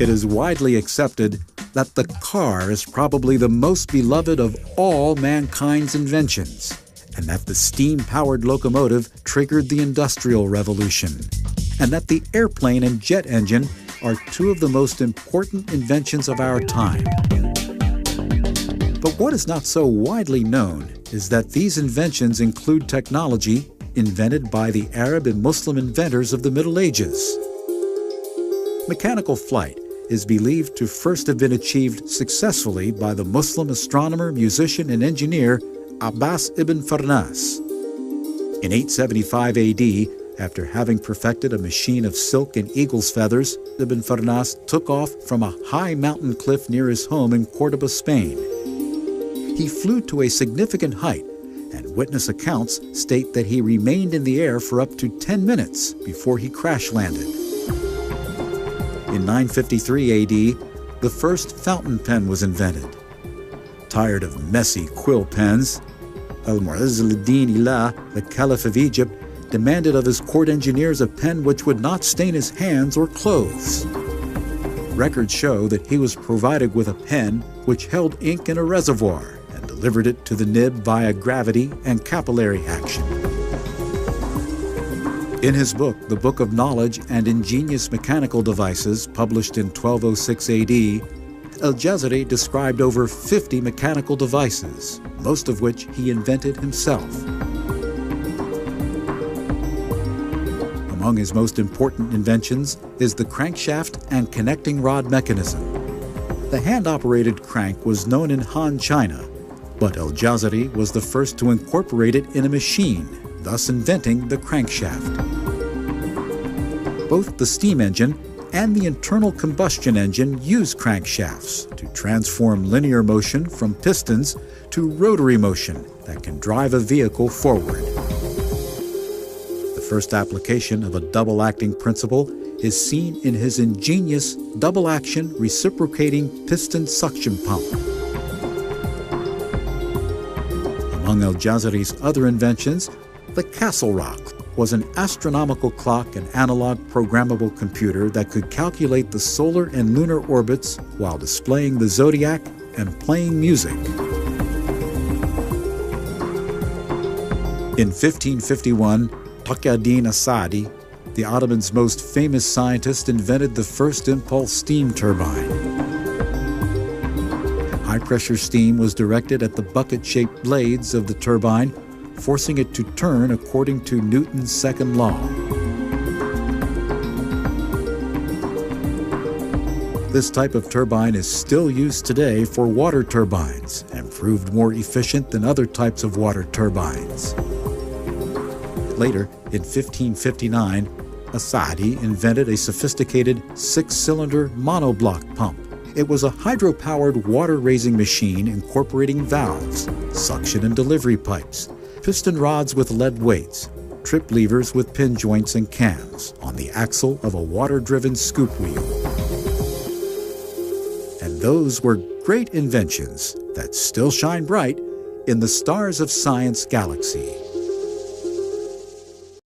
It is widely accepted that the car is probably the most beloved of all mankind's inventions, and that the steam-powered locomotive triggered the Industrial Revolution, and that the airplane and jet engine are two of the most important inventions of our time. But what is not so widely known is that these inventions include technology invented by the Arab and Muslim inventors of the Middle Ages. Mechanical flight is believed to first have been achieved successfully by the Muslim astronomer, musician, and engineer Abbas ibn Farnas. In 875 AD, after having perfected a machine of silk and eagle's feathers, Ibn Farnas took off from a high mountain cliff near his home in Cordoba, Spain. He flew to a significant height, and witness accounts state that he remained in the air for up to 10 minutes before he crash-landed. In 953 AD, the first fountain pen was invented. Tired of messy quill pens, Al-Mu'izz al-Din Ilah, the Caliph of Egypt, demanded of his court engineers a pen which would not stain his hands or clothes. Records show that he was provided with a pen which held ink in a reservoir and delivered it to the nib via gravity and capillary action. In his book, The Book of Knowledge and Ingenious Mechanical Devices, published in 1206 AD, Al-Jazari described over 50 mechanical devices, most of which he invented himself. Among his most important inventions is the crankshaft and connecting rod mechanism. The hand-operated crank was known in Han China, but Al-Jazari was the first to incorporate it in a machine, thus inventing the crankshaft. Both the steam engine and the internal combustion engine use crankshafts to transform linear motion from pistons to rotary motion that can drive a vehicle forward. The first application of a double-acting principle is seen in his ingenious double-action reciprocating piston suction pump. Among Al-Jazari's other inventions, the Castle Rock was an astronomical clock and analog programmable computer that could calculate the solar and lunar orbits while displaying the zodiac and playing music. In 1551, Taqi-ad-Din as-Sa'di, the Ottomans' most famous scientist, invented the first impulse steam turbine. High-pressure steam was directed at the bucket-shaped blades of the turbine, forcing it to turn according to Newton's second law. This type of turbine is still used today for water turbines and proved more efficient than other types of water turbines. Later, in 1559, as-Sa'di invented a sophisticated 6-cylinder monoblock pump. It was a hydro-powered water-raising machine incorporating valves, suction and delivery pipes, piston rods with lead weights, trip levers with pin joints and cams on the axle of a water-driven scoop wheel. And those were great inventions that still shine bright in the stars of science galaxy.